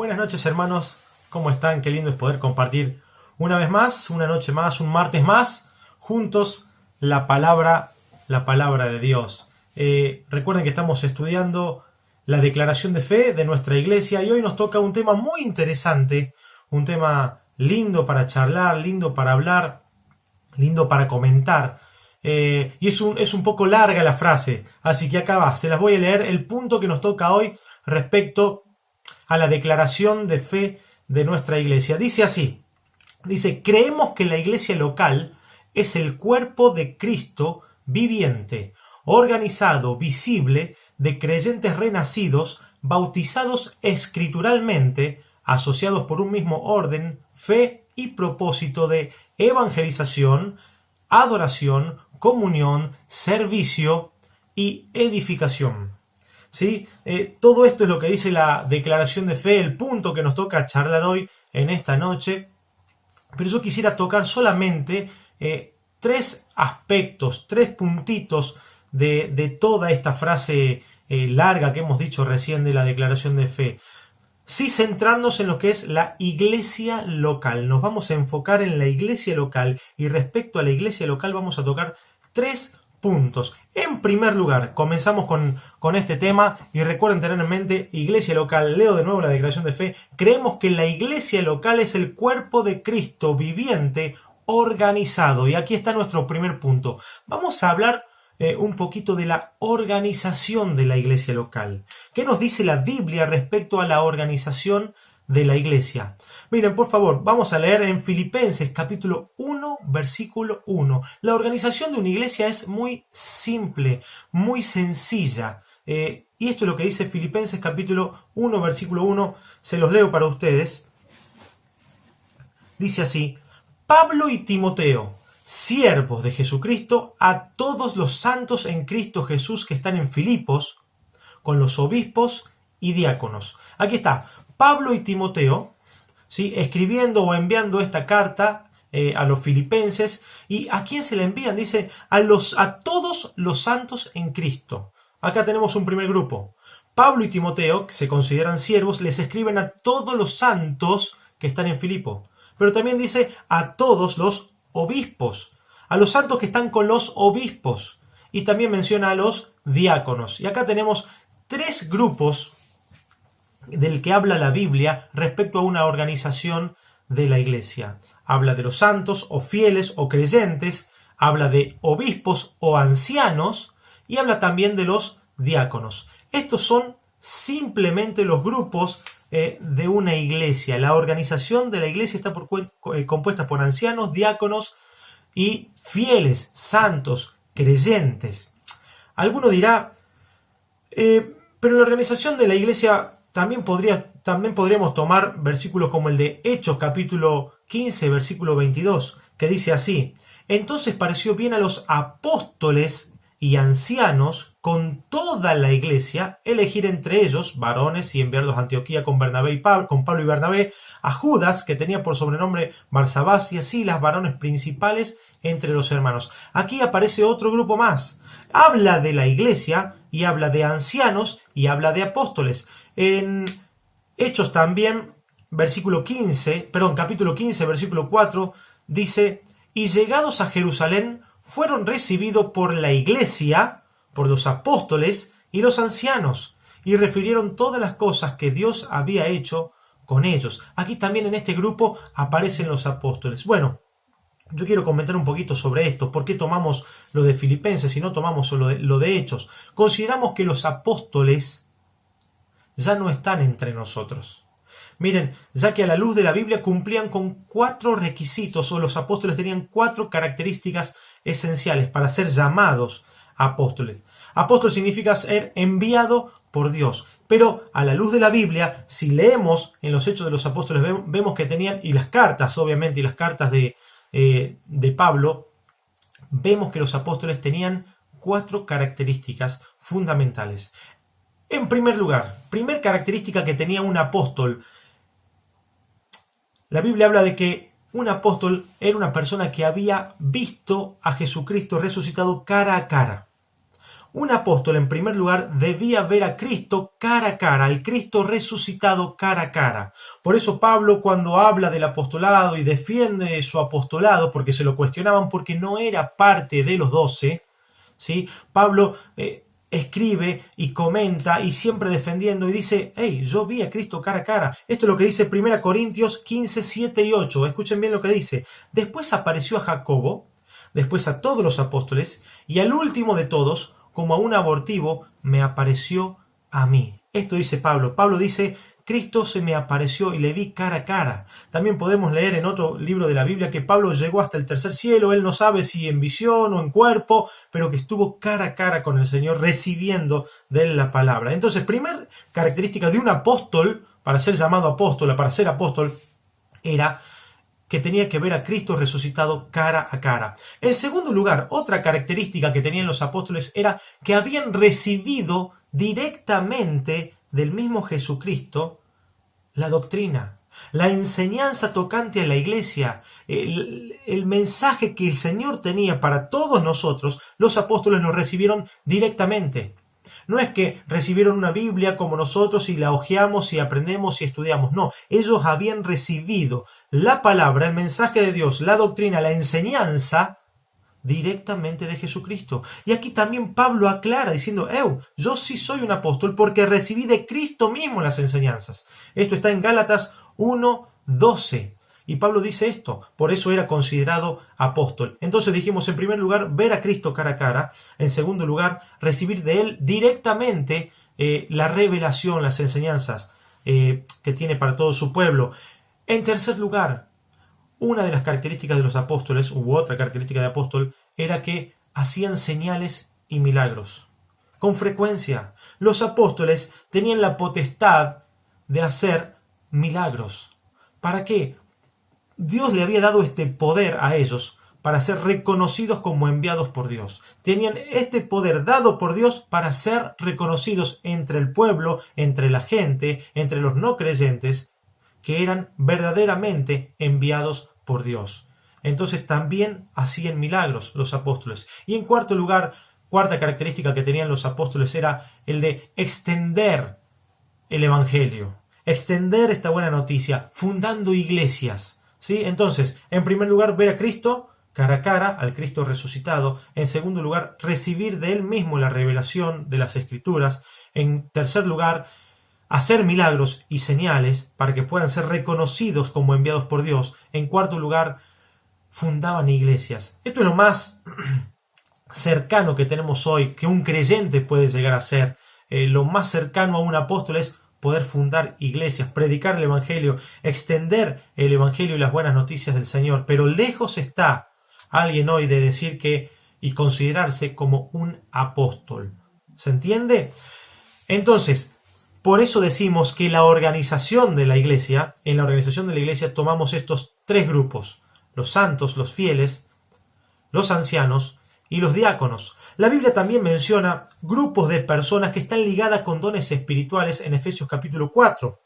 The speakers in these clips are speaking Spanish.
Buenas noches, hermanos, ¿cómo están? Qué lindo es poder compartir una vez más, una noche más, un martes más, juntos la palabra de Dios. Recuerden que estamos estudiando la declaración de fe de nuestra iglesia y hoy nos toca un tema muy interesante, un tema lindo para charlar, lindo para hablar, lindo para comentar. Y es un poco larga la frase, así que acá va, se las voy a leer el punto que nos toca hoy respecto a la declaración de fe de nuestra iglesia. Dice así, creemos que la iglesia local es el cuerpo de Cristo viviente, organizado, visible, de creyentes renacidos, bautizados escrituralmente, asociados por un mismo orden, fe y propósito de evangelización, adoración, comunión, servicio y edificación. ¿Sí? Todo esto es lo que dice la declaración de fe, el punto que nos toca charlar hoy en esta noche. Pero yo quisiera tocar solamente tres aspectos, tres puntitos de toda esta frase larga que hemos dicho recién de la declaración de fe. Sí, centrarnos en lo que es la iglesia local. Nos vamos a enfocar en la iglesia local y respecto a la iglesia local vamos a tocar tres puntos. En primer lugar, comenzamos con este tema y recuerden tener en mente iglesia local. Leo de nuevo la declaración de fe. Creemos que la iglesia local es el cuerpo de Cristo viviente, organizado. Y aquí está nuestro primer punto. Vamos a hablar un poquito de la organización de la iglesia local. ¿Qué nos dice la Biblia respecto a la organización de la iglesia? Miren, por favor, vamos a leer en Filipenses capítulo 1, versículo 1. La organización de una iglesia es muy simple, muy sencilla. Y esto es lo que dice Filipenses capítulo 1, versículo 1. Se los leo para ustedes. Dice así: Pablo y Timoteo, siervos de Jesucristo, a todos los santos en Cristo Jesús que están en Filipos, con los obispos y diáconos. Aquí está, Pablo y Timoteo, ¿sí?, escribiendo o enviando esta carta a los filipenses. ¿Y a quién se la envían? Dice, a todos los santos en Cristo. Acá tenemos un primer grupo. Pablo y Timoteo, que se consideran siervos, les escriben a todos los santos que están en Filipo. Pero también dice a todos los obispos, a los santos que están con los obispos, y también menciona a los diáconos. Y acá tenemos tres grupos del que habla la Biblia respecto a una organización de la iglesia. Habla de los santos o fieles o creyentes, habla de obispos o ancianos y habla también de los diáconos. Estos son simplemente los grupos de una iglesia. La organización de la iglesia está compuesta por ancianos, diáconos y fieles, santos, creyentes. Alguno dirá, pero la organización de la iglesia también podríamos tomar versículos como el de Hechos capítulo 15, versículo 22, que dice así: Entonces pareció bien a los apóstoles y ancianos con toda la iglesia elegir entre ellos varones y enviarlos a Antioquía con Pablo y Bernabé, a Judas, que tenía por sobrenombre Barsabás, y así las varones principales entre los hermanos. Aquí aparece otro grupo más. Habla de la iglesia y habla de ancianos y habla de apóstoles. En Hechos también, capítulo 15, versículo 4, dice: Y llegados a Jerusalén, fueron recibidos por la iglesia, por los apóstoles y los ancianos, y refirieron todas las cosas que Dios había hecho con ellos. Aquí también en este grupo aparecen los apóstoles. Bueno, yo quiero comentar un poquito sobre esto. ¿Por qué tomamos lo de Filipenses y no tomamos lo de Hechos? Consideramos que los apóstoles ya no están entre nosotros. Miren, ya que a la luz de la Biblia cumplían con 4 requisitos, o los apóstoles tenían 4 características esenciales para ser llamados apóstoles. Apóstol significa ser enviado por Dios. Pero a la luz de la Biblia, si leemos en los Hechos de los Apóstoles, vemos que tenían, y las cartas, obviamente, y las cartas de Pablo, vemos que los apóstoles tenían 4 características fundamentales. En primer lugar, primer característica que tenía un apóstol, la Biblia habla de que un apóstol era una persona que había visto a Jesucristo resucitado cara a cara. Un apóstol, en primer lugar, debía ver a Cristo cara a cara, al Cristo resucitado cara a cara. Por eso Pablo, cuando habla del apostolado y defiende su apostolado, porque se lo cuestionaban porque no era parte de los 12, ¿sí? Pablo escribe y comenta y siempre defendiendo y dice, hey, yo vi a Cristo cara a cara. Esto es lo que dice 1 Corintios 15, 7 y 8. Escuchen bien lo que dice. Después apareció a Jacobo, después a todos los apóstoles, y al último de todos, como a un abortivo, me apareció a mí. Esto dice Pablo. Pablo dice, Cristo se me apareció y le vi cara a cara. También podemos leer en otro libro de la Biblia que Pablo llegó hasta el tercer cielo. Él no sabe si en visión o en cuerpo, pero que estuvo cara a cara con el Señor recibiendo de él la palabra. Entonces, primer característica de un apóstol, para ser llamado apóstol, para ser apóstol, era que tenía que ver a Cristo resucitado cara a cara. En segundo lugar, otra característica que tenían los apóstoles era que habían recibido directamente del mismo Jesucristo la doctrina, la enseñanza tocante a la iglesia, el mensaje que el Señor tenía para todos nosotros. Los apóstoles lo recibieron directamente. No es que recibieron una Biblia como nosotros y la hojeamos y aprendemos y estudiamos. No, ellos habían recibido la palabra, el mensaje de Dios, la doctrina, la enseñanza directamente de Jesucristo. Y aquí también Pablo aclara diciendo, yo sí soy un apóstol porque recibí de Cristo mismo las enseñanzas. Esto está en Gálatas 1:12. Y Pablo dice esto, por eso era considerado apóstol. Entonces dijimos, en primer lugar, ver a Cristo cara a cara. En segundo lugar, recibir de él directamente la revelación, las enseñanzas que tiene para todo su pueblo. En tercer lugar, una de las características de los apóstoles, u otra característica de apóstol, era que hacían señales y milagros. Con frecuencia, los apóstoles tenían la potestad de hacer milagros. ¿Para qué? Dios le había dado este poder a ellos para ser reconocidos como enviados por Dios. Tenían este poder dado por Dios para ser reconocidos entre el pueblo, entre la gente, entre los no creyentes, que eran verdaderamente enviados por Dios. Entonces también hacían milagros los apóstoles. Y en cuarto lugar, cuarta característica que tenían los apóstoles era el de extender el evangelio, extender esta buena noticia, fundando iglesias. ¿Sí? Entonces, en primer lugar, ver a Cristo cara a cara, al Cristo resucitado. En segundo lugar, recibir de él mismo la revelación de las Escrituras. En tercer lugar, hacer milagros y señales para que puedan ser reconocidos como enviados por Dios. En cuarto lugar, fundaban iglesias. Esto es lo más cercano que tenemos hoy, que un creyente puede llegar a ser. Lo más cercano a un apóstol es poder fundar iglesias, predicar el evangelio, extender el evangelio y las buenas noticias del Señor. Pero lejos está alguien hoy de decir que y considerarse como un apóstol. ¿Se entiende? Entonces, por eso decimos que la organización de la iglesia, en la organización de la iglesia tomamos estos tres grupos: los santos, los fieles, los ancianos y los diáconos. La Biblia también menciona grupos de personas que están ligadas con dones espirituales en Efesios capítulo 4,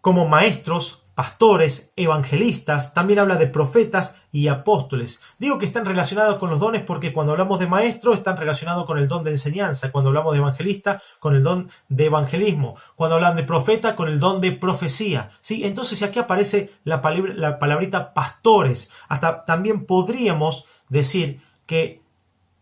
como maestros, pastores, evangelistas. También habla de profetas y apóstoles. Digo que están relacionados con los dones porque cuando hablamos de maestro están relacionados con el don de enseñanza, cuando hablamos de evangelista con el don de evangelismo, cuando hablan de profeta con el don de profecía. ¿Sí? Entonces aquí aparece la palabrita pastores. Hasta también podríamos decir que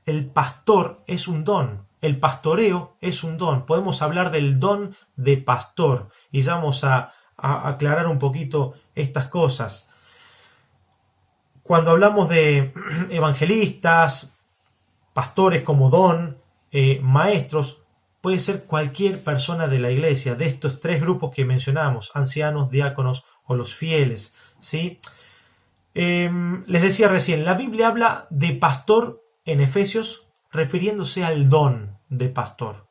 el pastor es un don. El pastoreo es un don. Podemos hablar del don de pastor. Y ya vamos a aclarar un poquito estas cosas. Cuando hablamos de evangelistas, pastores como don, maestros, puede ser cualquier persona de la iglesia, de estos tres grupos que mencionamos: ancianos, diáconos o los fieles. ¿Sí? Les decía recién, la Biblia habla de pastor en Efesios refiriéndose al don de pastor.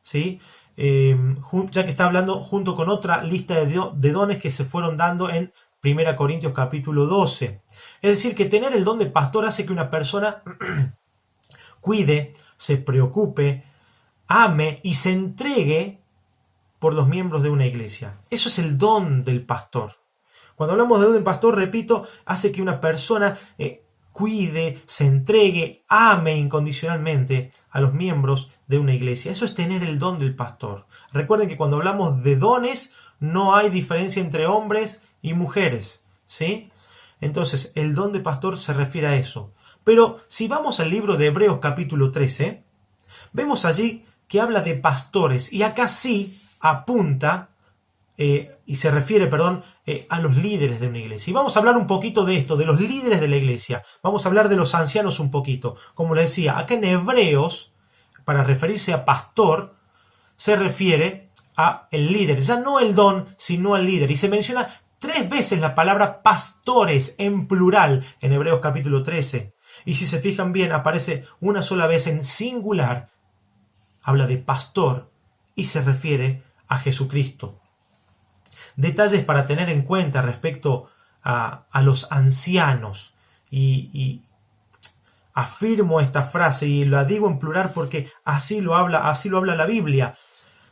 ¿Sí? Ya que está hablando junto con otra lista de dones que se fueron dando en 1 Corintios capítulo 12. Es decir, que tener el don de pastor hace que una persona cuide, se preocupe, ame y se entregue por los miembros de una iglesia. Eso es el don del pastor. Cuando hablamos de don del pastor, repito, hace que una persona cuide, se entregue, ame incondicionalmente a los miembros de una iglesia. Eso es tener el don del pastor. Recuerden que cuando hablamos de dones, no hay diferencia entre hombres y mujeres, ¿sí? Entonces, el don de pastor se refiere a eso. Pero si vamos al libro de Hebreos capítulo 13, vemos allí que habla de pastores, y acá sí apunta y se refiere, a los líderes de una iglesia. Y vamos a hablar un poquito de esto, de los líderes de la iglesia. Vamos a hablar de los ancianos un poquito. Como les decía, acá en Hebreos, para referirse a pastor, se refiere a el líder. Ya no el don, sino al líder. Y se menciona 3 veces la palabra pastores en plural en Hebreos capítulo 13. Y si se fijan bien, aparece una sola vez en singular. Habla de pastor y se refiere a Jesucristo. Detalles para tener en cuenta respecto a los ancianos. Y afirmo esta frase y la digo en plural porque así lo habla la Biblia.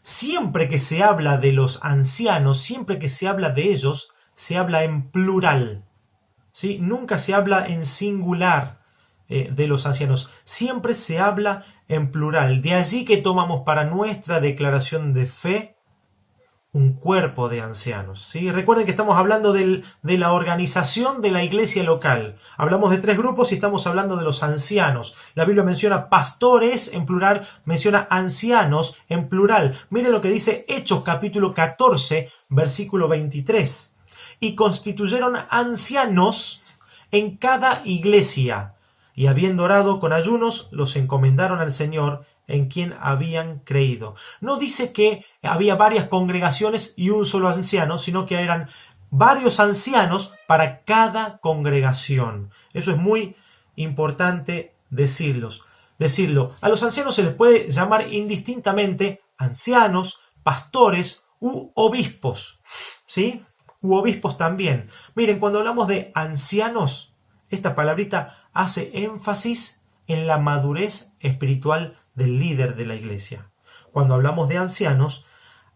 Siempre que se habla de los ancianos, siempre que se habla de ellos, se habla en plural, ¿sí? Nunca se habla en singular de los ancianos. Siempre se habla en plural. De allí que tomamos para nuestra declaración de fe un cuerpo de ancianos, ¿sí? Recuerden que estamos hablando de la organización de la iglesia local. Hablamos de 3 grupos y estamos hablando de los ancianos. La Biblia menciona pastores en plural, menciona ancianos en plural. Miren lo que dice Hechos capítulo 14, versículo 23. Y constituyeron ancianos en cada iglesia, y habiendo orado con ayunos, los encomendaron al Señor en quien habían creído. No dice que había varias congregaciones y un solo anciano, sino que eran varios ancianos para cada congregación. Eso es muy importante decirlo. A los ancianos se les puede llamar indistintamente ancianos, pastores u obispos, ¿sí? U obispos también. Miren, cuando hablamos de ancianos, esta palabrita hace énfasis en la madurez espiritual del líder de la iglesia. Cuando hablamos de ancianos,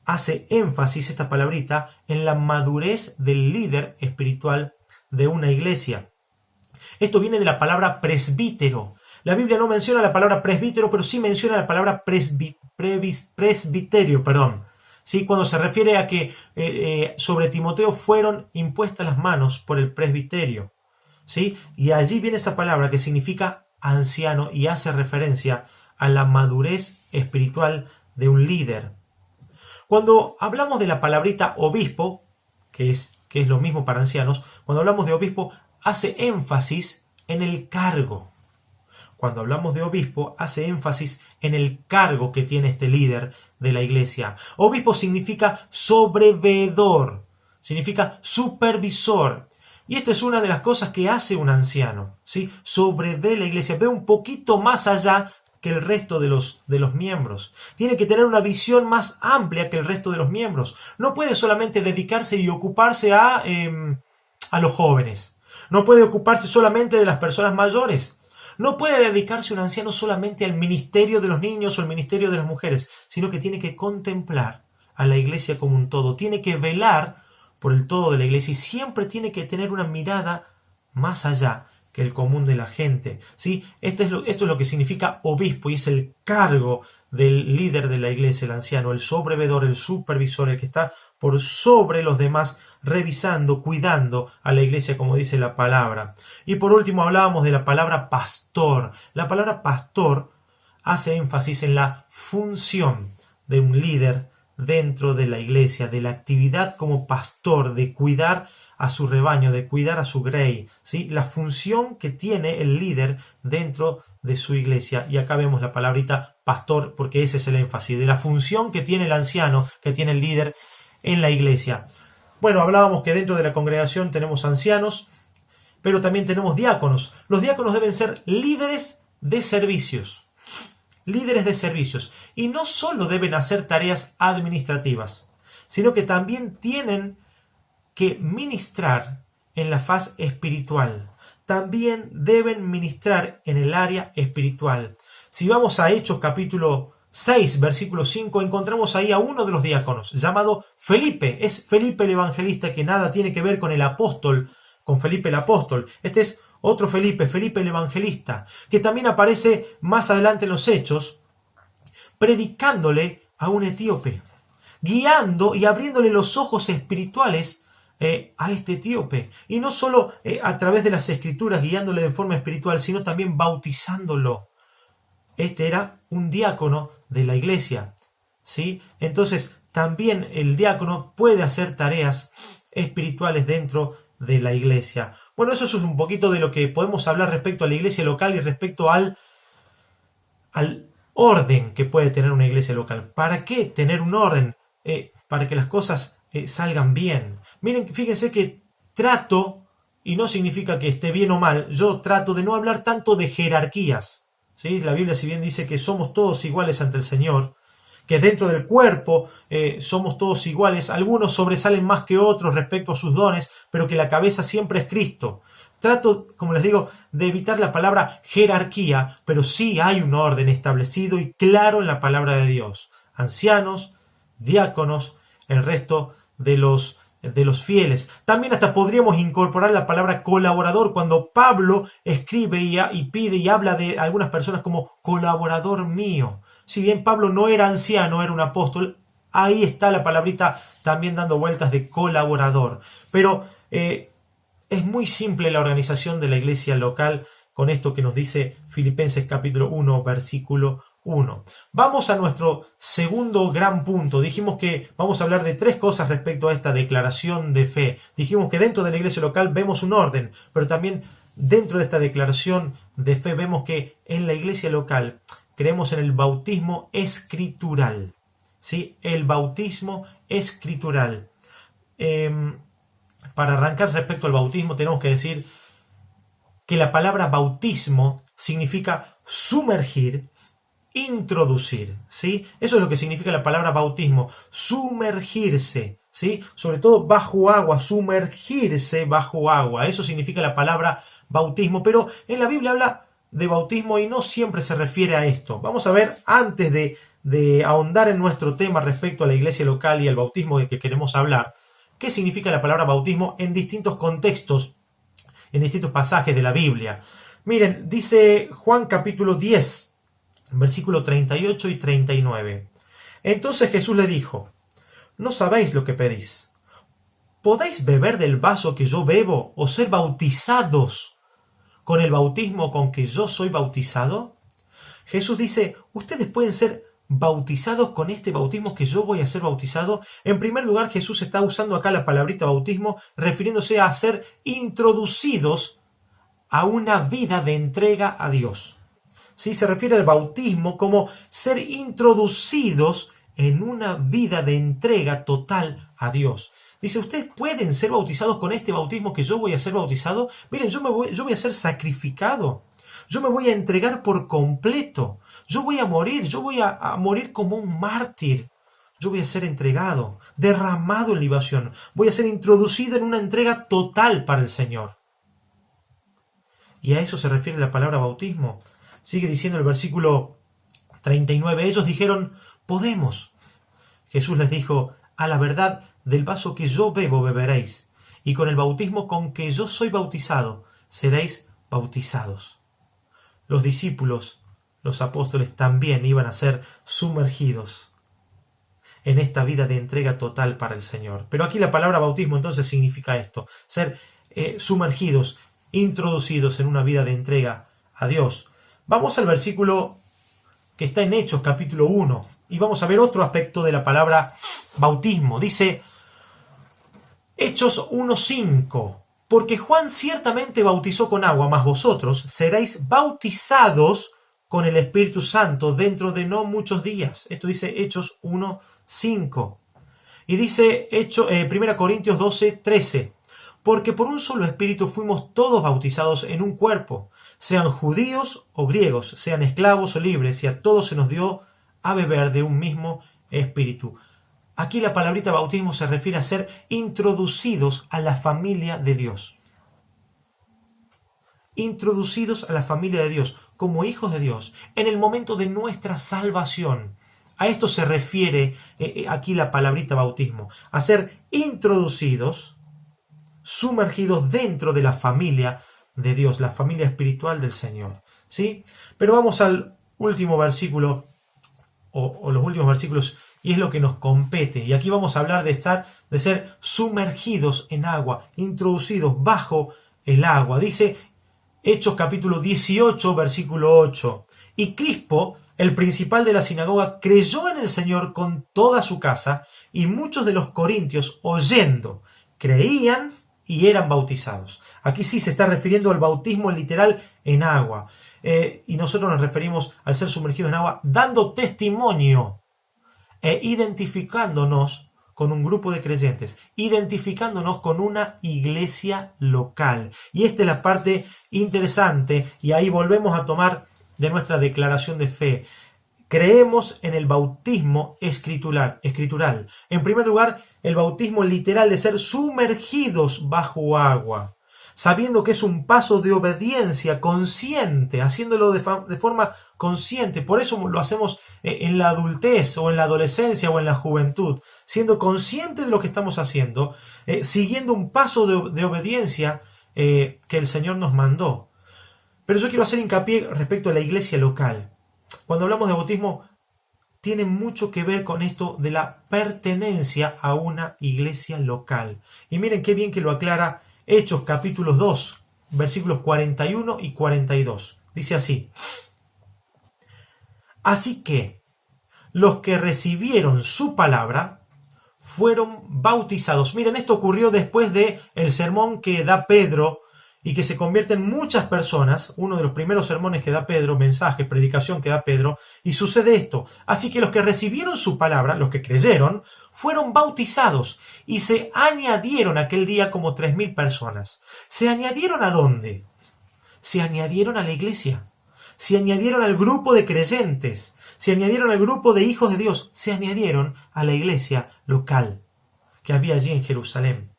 hace énfasis esta palabrita en la madurez del líder espiritual de una iglesia. Esto viene de la palabra presbítero. La Biblia no menciona la palabra presbítero, pero sí menciona la palabra presbiterio, ¿sí? Cuando se refiere a que sobre Timoteo fueron impuestas las manos por el presbiterio, ¿sí? Y allí viene esa palabra que significa anciano y hace referencia a la madurez espiritual de un líder. Cuando hablamos de la palabrita obispo, que es lo mismo para ancianos, cuando hablamos de obispo hace énfasis en el cargo. Cuando hablamos de obispo hace énfasis en el cargo que tiene este líder de la iglesia. Obispo significa sobreveedor, significa supervisor. Y esta es una de las cosas que hace un anciano, ¿sí? Sobrevé la iglesia, ve un poquito más allá que el resto de los miembros. Tiene que tener una visión más amplia que el resto de los miembros. No puede solamente dedicarse y ocuparse a los jóvenes. No puede ocuparse solamente de las personas mayores. No puede dedicarse un anciano solamente al ministerio de los niños o al ministerio de las mujeres, sino que tiene que contemplar a la iglesia como un todo. Tiene que velar por el todo de la iglesia y siempre tiene que tener una mirada más allá que el común de la gente, ¿sí? Esto es lo que significa obispo y es el cargo del líder de la iglesia, el anciano, el sobreveedor, el supervisor, el que está por sobre los demás, revisando, cuidando a la iglesia, como dice la palabra. Y por último hablábamos de la palabra pastor. La palabra pastor hace énfasis en la función de un líder dentro de la iglesia, de la actividad como pastor, de cuidar a su rebaño, de cuidar a su grey, ¿sí? La función que tiene el líder dentro de su iglesia. Y acá vemos la palabrita pastor porque ese es el énfasis, de la función que tiene el anciano, que tiene el líder en la iglesia. Bueno, hablábamos que dentro de la congregación tenemos ancianos, pero también tenemos diáconos. Los diáconos deben ser líderes de servicios. Líderes de servicios. Y no solo deben hacer tareas administrativas, sino que también tienen que ministrar en la faz espiritual. También deben ministrar en el área espiritual. Si vamos a Hechos capítulo 6, versículo 5, encontramos ahí a uno de los diáconos, llamado Felipe. Es Felipe el evangelista, que nada tiene que ver con el apóstol, con Felipe el apóstol. Este es Otro Felipe, Felipe el Evangelista, que también aparece más adelante en los Hechos, predicándole a un etíope, guiando y abriéndole los ojos espirituales a este etíope. Y no solo a través de las escrituras guiándole de forma espiritual, sino también bautizándolo. Este era un diácono de la iglesia, ¿sí? Entonces, también el diácono puede hacer tareas espirituales dentro de la iglesia. Bueno, eso es un poquito de lo que podemos hablar respecto a la iglesia local y respecto al orden que puede tener una iglesia local. ¿Para qué tener un orden? Para que las cosas salgan bien. Miren, fíjense que trato, y no significa que esté bien o mal, yo trato de no hablar tanto de jerarquías, ¿sí? La Biblia, si bien dice que somos todos iguales ante el Señor, que dentro del cuerpo somos todos iguales, algunos sobresalen más que otros respecto a sus dones, pero que la cabeza siempre es Cristo. Trato, como les digo, de evitar la palabra jerarquía, pero sí hay un orden establecido y claro en la palabra de Dios. Ancianos, diáconos, el resto de los fieles. También hasta podríamos incorporar la palabra colaborador cuando Pablo escribe y pide y habla de algunas personas como colaborador mío. Si bien Pablo no era anciano, era un apóstol, ahí está la palabrita también dando vueltas de colaborador. Pero es muy simple la organización de la iglesia local con esto que nos dice Filipenses capítulo 1, versículo 1. Vamos a nuestro segundo gran punto. Dijimos que vamos a hablar de tres cosas respecto a esta declaración de fe. Dijimos que dentro de la iglesia local vemos un orden, pero también dentro de esta declaración de fe vemos que en la iglesia local creemos en el bautismo escritural. ¿Sí? El bautismo escritural. Para arrancar respecto al bautismo tenemos que decir que la palabra bautismo significa sumergir, introducir, ¿sí? Eso es lo que significa la palabra bautismo, sumergirse, ¿sí? Sobre todo bajo agua, sumergirse bajo agua, eso significa la palabra bautismo, pero en la Biblia habla de bautismo y no siempre se refiere a esto. Vamos a ver, antes de ahondar en nuestro tema respecto a la iglesia local y al bautismo de que queremos hablar, qué significa la palabra bautismo en distintos contextos, en distintos pasajes de la Biblia. Miren, dice Juan capítulo 10, versículo 38 y 39. Entonces Jesús le dijo, no sabéis lo que pedís. ¿Podéis beber del vaso que yo bebo o ser bautizados con el bautismo con que yo soy bautizado? Jesús dice, ustedes pueden ser bautizados con este bautismo que yo voy a ser bautizado. En primer lugar, Jesús está usando acá la palabrita bautismo refiriéndose a ser introducidos a una vida de entrega a Dios. ¿Sí? Se refiere al bautismo como ser introducidos en una vida de entrega total a Dios. Dice, ¿ustedes pueden ser bautizados con este bautismo que yo voy a ser bautizado? Miren, yo voy a ser sacrificado. Yo me voy a entregar por completo. Yo voy a morir. Yo voy a morir como un mártir. Yo voy a ser entregado, derramado en libación. Voy a ser introducido en una entrega total para el Señor. Y a eso se refiere la palabra bautismo. Sigue diciendo el versículo 39. Ellos dijeron, podemos. Jesús les dijo, a la verdad, del vaso que yo bebo beberéis, y con el bautismo con que yo soy bautizado, seréis bautizados. Los discípulos, los apóstoles, también iban a ser sumergidos en esta vida de entrega total para el Señor. Pero aquí la palabra bautismo entonces significa esto, ser sumergidos, introducidos en una vida de entrega a Dios. Vamos al versículo que está en Hechos capítulo 1 y vamos a ver otro aspecto de la palabra bautismo. Dice Hechos 1:5, porque Juan ciertamente bautizó con agua, mas vosotros seréis bautizados con el Espíritu Santo dentro de no muchos días. Esto dice Hechos 1:5. Y dice 1 Corintios 12:13, porque por un solo Espíritu fuimos todos bautizados en un cuerpo, sean judíos o griegos, sean esclavos o libres, y a todos se nos dio a beber de un mismo Espíritu. Aquí la palabrita bautismo se refiere a ser introducidos a la familia de Dios. Introducidos a la familia de Dios, como hijos de Dios, en el momento de nuestra salvación. A esto se refiere aquí la palabrita bautismo, a ser introducidos, sumergidos dentro de la familia de Dios, la familia espiritual del Señor. ¿Sí? Pero vamos al último versículo, o los últimos versículos, y es lo que nos compete. Y aquí vamos a hablar de ser sumergidos en agua, introducidos bajo el agua. Dice Hechos capítulo 18, versículo 8. Y Crispo, el principal de la sinagoga, creyó en el Señor con toda su casa, y muchos de los corintios, oyendo, creían y eran bautizados. Aquí sí se está refiriendo al bautismo literal en agua. Y nosotros nos referimos al ser sumergidos en agua, dando testimonio e identificándonos con un grupo de creyentes, identificándonos con una iglesia local. Y esta es la parte interesante, y ahí volvemos a tomar de nuestra declaración de fe. Creemos en el bautismo escritural. En primer lugar, el bautismo literal de ser sumergidos bajo agua, sabiendo que es un paso de obediencia consciente, haciéndolo de forma consciente. Por eso lo hacemos en la adultez o en la adolescencia o en la juventud, siendo consciente de lo que estamos haciendo, siguiendo un paso de obediencia que el Señor nos mandó. Pero yo quiero hacer hincapié respecto a la iglesia local. Cuando hablamos de bautismo, tiene mucho que ver con esto de la pertenencia a una iglesia local. Y miren qué bien que lo aclara Hechos capítulo 2, versículos 41 y 42. Dice así: así que los que recibieron su palabra fueron bautizados. Miren, esto ocurrió después de el sermón que da Pedro y que se convierte en muchas personas, uno de los primeros sermones que da Pedro, mensaje, predicación que da Pedro, y sucede esto. Así que los que recibieron su palabra, los que creyeron, fueron bautizados y se añadieron aquel día como 3.000 personas. ¿Se añadieron a dónde? Se añadieron a la iglesia, se añadieron al grupo de creyentes, se añadieron al grupo de hijos de Dios, se añadieron a la iglesia local que había allí en Jerusalén.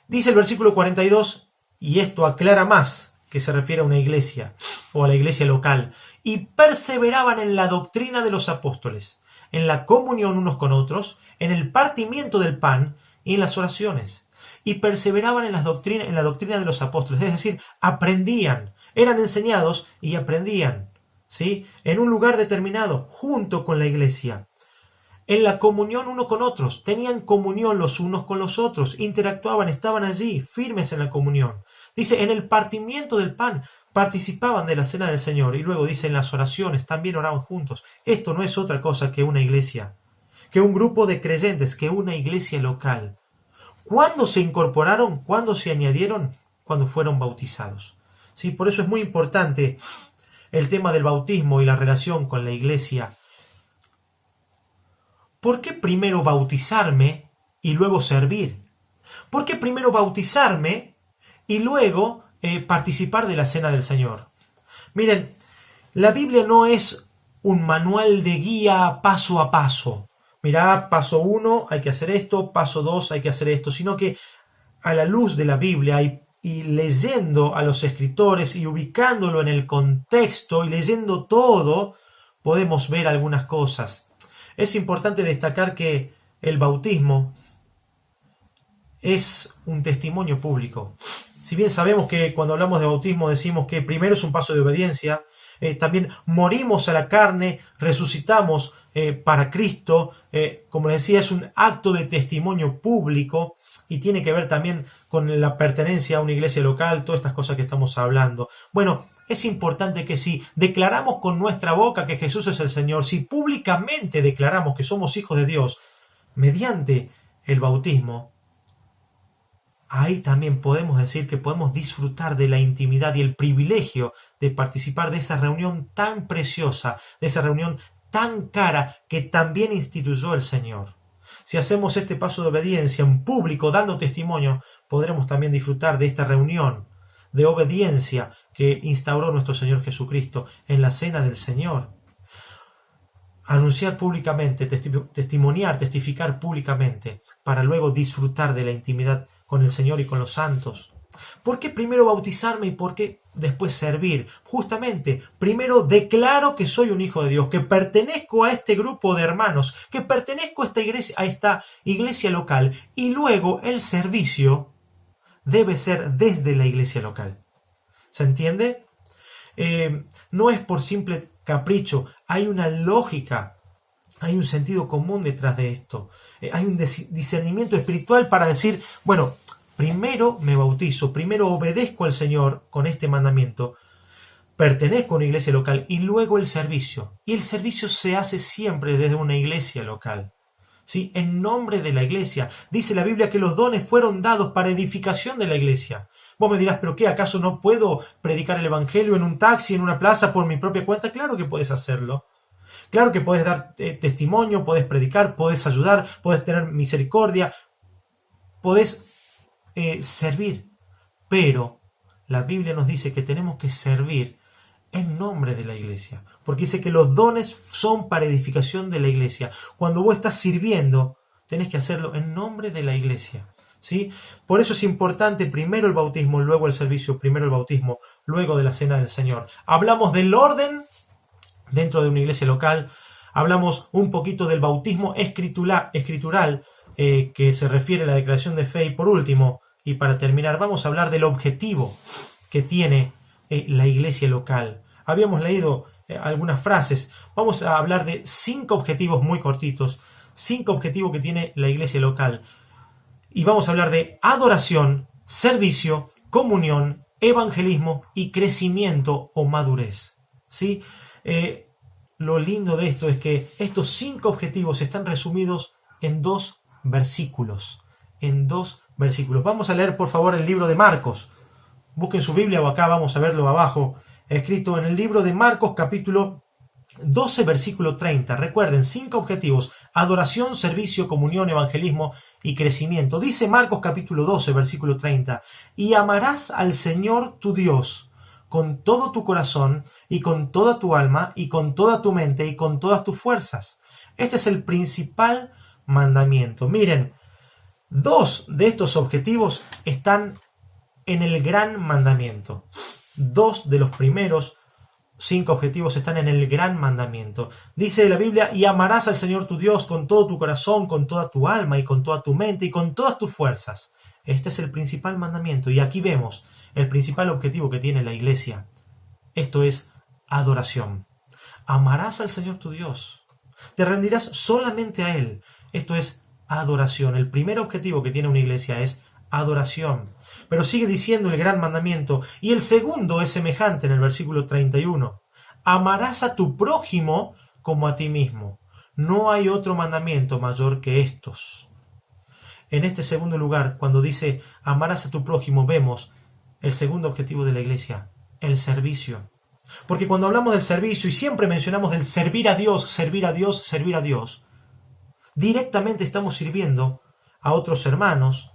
Dice el versículo 42, y esto aclara más que se refiere a una iglesia o a la iglesia local, y perseveraban en la doctrina de los apóstoles, en la comunión unos con otros, en el partimiento del pan y en las oraciones. Y perseveraban en la doctrina de los apóstoles, es decir, aprendían, eran enseñados y aprendían, ¿sí? En un lugar determinado, junto con la iglesia. En la comunión uno con otros, tenían comunión los unos con los otros, interactuaban, estaban allí, firmes en la comunión. Dice, en el partimiento del pan, participaban de la cena del Señor. Y luego dice, en las oraciones, también oraban juntos. Esto no es otra cosa que una iglesia, que un grupo de creyentes, que una iglesia local. ¿Cuándo se incorporaron? ¿Cuándo se añadieron? Cuando fueron bautizados. Sí, por eso es muy importante el tema del bautismo y la relación con la iglesia. ¿Por qué primero bautizarme y luego servir? ¿Por qué primero bautizarme y luego participar de la cena del Señor? Miren, la Biblia no es un manual de guía paso a paso. Mirá, paso 1 hay que hacer esto, paso 2 hay que hacer esto, sino que a la luz de la Biblia y leyendo a los escritores y ubicándolo en el contexto y leyendo todo, podemos ver algunas cosas. Es importante destacar que el bautismo es un testimonio público. Si bien sabemos que cuando hablamos de bautismo decimos que primero es un paso de obediencia, también morimos a la carne, resucitamos para Cristo, como les decía, es un acto de testimonio público y tiene que ver también con la pertenencia a una iglesia local, todas estas cosas que estamos hablando. Bueno, es importante que si declaramos con nuestra boca que Jesús es el Señor, si públicamente declaramos que somos hijos de Dios mediante el bautismo, ahí también podemos decir que podemos disfrutar de la intimidad y el privilegio de participar de esa reunión tan preciosa, de esa reunión tan cara que también instituyó el Señor. Si hacemos este paso de obediencia en público, dando testimonio, podremos también disfrutar de esta reunión de obediencia que instauró nuestro Señor Jesucristo en la cena del Señor. Anunciar públicamente, testimoniar, testificar públicamente, para luego disfrutar de la intimidad con el Señor y con los santos. ¿Por qué primero bautizarme y por qué después servir? Justamente, primero declaro que soy un hijo de Dios, que pertenezco a este grupo de hermanos, que pertenezco a esta iglesia local, y luego el servicio debe ser desde la iglesia local. ¿Se entiende? No es por simple capricho, hay una lógica, hay un sentido común detrás de esto. Hay un discernimiento espiritual para decir, bueno, primero me bautizo, primero obedezco al Señor con este mandamiento, pertenezco a una iglesia local y luego el servicio. Y el servicio se hace siempre desde una iglesia local. ¿Sí? En nombre de la iglesia. Dice la Biblia que los dones fueron dados para edificación de la iglesia. Vos me dirás, ¿pero qué? ¿Acaso no puedo predicar el evangelio en un taxi, en una plaza, por mi propia cuenta? Claro que puedes hacerlo. Claro que puedes dar testimonio, puedes predicar, puedes ayudar, puedes tener misericordia, puedes servir. Pero la Biblia nos dice que tenemos que servir en nombre de la iglesia, porque dice que los dones son para edificación de la iglesia. Cuando vos estás sirviendo, tenés que hacerlo en nombre de la iglesia, ¿sí? Por eso es importante primero el bautismo, luego el servicio, primero el bautismo, luego de la cena del Señor. Hablamos del orden dentro de una iglesia local, hablamos un poquito del bautismo escritural, que se refiere a la declaración de fe, y por último, y para terminar, vamos a hablar del objetivo que tiene la iglesia local. Habíamos leído algunas frases. Vamos a hablar de 5 objetivos muy cortitos, 5 objetivos que tiene la iglesia local. Y vamos a hablar de adoración, servicio, comunión, evangelismo y crecimiento o madurez. ¿Sí? Lo lindo de esto es que estos 5 objetivos están resumidos en 2 versículos. En 2 versículos. Vamos a leer, por favor, el libro de Marcos. Busquen su Biblia o acá vamos a verlo abajo, escrito en el libro de Marcos capítulo 12 versículo 30. Recuerden, 5 objetivos: adoración, servicio, comunión, evangelismo y crecimiento. Dice Marcos capítulo 12 versículo 30: y amarás al Señor tu Dios con todo tu corazón y con toda tu alma y con toda tu mente y con todas tus fuerzas. Este es el principal mandamiento. Miren, 2 de estos objetivos están en el gran mandamiento. 2 de los primeros 5 objetivos están en el gran mandamiento. Dice la Biblia: y amarás al Señor tu Dios con todo tu corazón, con toda tu alma y con toda tu mente y con todas tus fuerzas. Este es el principal mandamiento. Y aquí vemos el principal objetivo que tiene la iglesia. Esto es adoración. Amarás al Señor tu Dios. Te rendirás solamente a Él. Esto es adoración. El primer objetivo que tiene una iglesia es adoración. Pero sigue diciendo el gran mandamiento, y el segundo es semejante en el versículo 31. Amarás a tu prójimo como a ti mismo. No hay otro mandamiento mayor que estos. En este segundo lugar, cuando dice amarás a tu prójimo, vemos el segundo objetivo de la iglesia, el servicio. Porque cuando hablamos del servicio y siempre mencionamos del servir a Dios, servir a Dios, servir a Dios, directamente estamos sirviendo a otros hermanos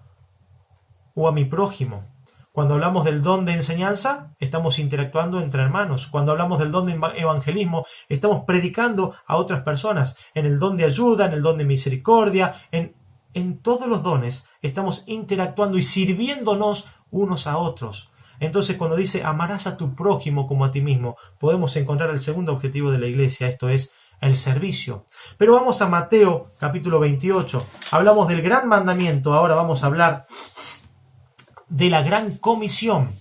o a mi prójimo. Cuando hablamos del don de enseñanza, estamos interactuando entre hermanos. Cuando hablamos del don de evangelismo, estamos predicando a otras personas. En el don de ayuda, en el don de misericordia, en todos los dones estamos interactuando y sirviéndonos unos a otros. Entonces, cuando dice amarás a tu prójimo como a ti mismo, podemos encontrar el segundo objetivo de la iglesia, esto es el servicio. Pero vamos a Mateo capítulo 28. Hablamos del gran mandamiento, ahora vamos a hablar de la gran comisión.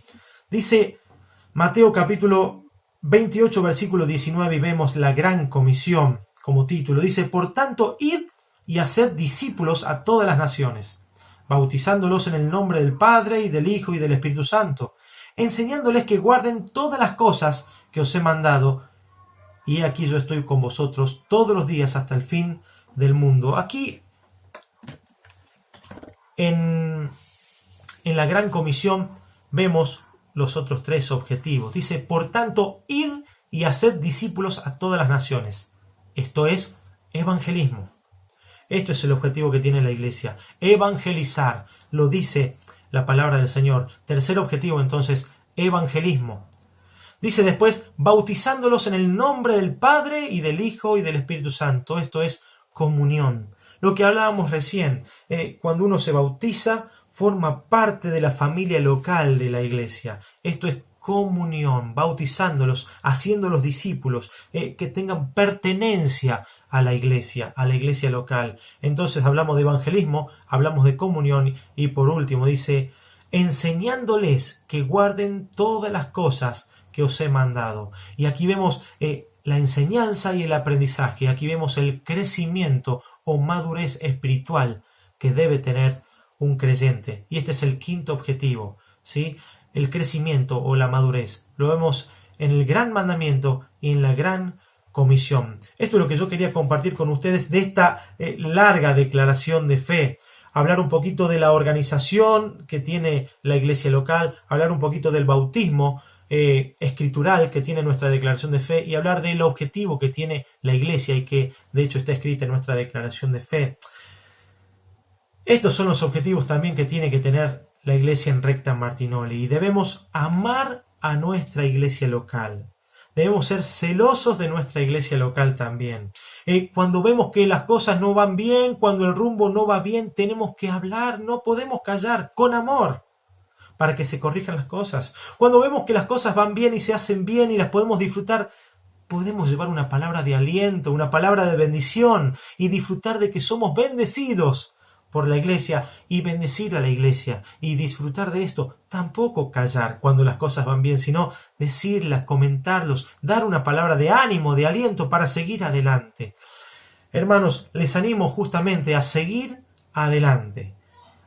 Dice Mateo capítulo 28 versículo 19 y vemos la gran comisión como título. Dice: por tanto, id y haced discípulos a todas las naciones, bautizándolos en el nombre del Padre y del Hijo y del Espíritu Santo, enseñándoles que guarden todas las cosas que os he mandado, y aquí yo estoy con vosotros todos los días hasta el fin del mundo. Aquí en la gran comisión vemos los otros 3 objetivos. Dice: por tanto, id y haced discípulos a todas las naciones. Esto es evangelismo. Esto es el objetivo que tiene la iglesia, evangelizar. Lo dice la palabra del Señor. Tercer objetivo, entonces, evangelismo. Dice después: bautizándolos en el nombre del Padre y del Hijo y del Espíritu Santo. Esto es comunión. Lo que hablábamos recién, cuando uno se bautiza, forma parte de la familia local de la iglesia. Esto es comunión, bautizándolos, haciéndolos discípulos, que tengan pertenencia a la iglesia local. Entonces hablamos de evangelismo, hablamos de comunión y por último dice enseñándoles que guarden todas las cosas que os he mandado. Y aquí vemos la enseñanza y el aprendizaje. Aquí vemos el crecimiento o madurez espiritual que debe tener un creyente. Y este es el quinto objetivo, ¿sí? El crecimiento o la madurez. Lo vemos en el gran mandamiento y en la gran comisión. Esto es lo que yo quería compartir con ustedes de esta larga declaración de fe. Hablar un poquito de la organización que tiene la iglesia local, hablar un poquito del bautismo escritural que tiene nuestra declaración de fe y hablar del objetivo que tiene la iglesia y que de hecho está escrita en nuestra declaración de fe. Estos son los objetivos también que tiene que tener la iglesia en Recta Martinoli y debemos amar a nuestra iglesia local. Debemos ser celosos de nuestra iglesia local también. Cuando vemos que las cosas no van bien, cuando el rumbo no va bien, tenemos que hablar, no podemos callar, con amor, para que se corrijan las cosas. Cuando vemos que las cosas van bien y se hacen bien y las podemos disfrutar, podemos llevar una palabra de aliento, una palabra de bendición y disfrutar de que somos bendecidos por la iglesia y bendecir a la iglesia y disfrutar de esto. Tampoco callar cuando las cosas van bien, sino decirlas, comentarlos, dar una palabra de ánimo, de aliento para seguir adelante. Hermanos, les animo justamente a seguir adelante,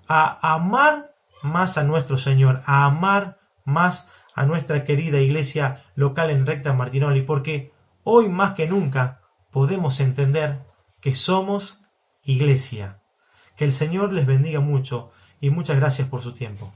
a amar más a nuestro Señor, a amar más a nuestra querida iglesia local en Recta Martinoli, porque hoy más que nunca podemos entender que somos iglesia. Que el Señor les bendiga mucho y muchas gracias por su tiempo.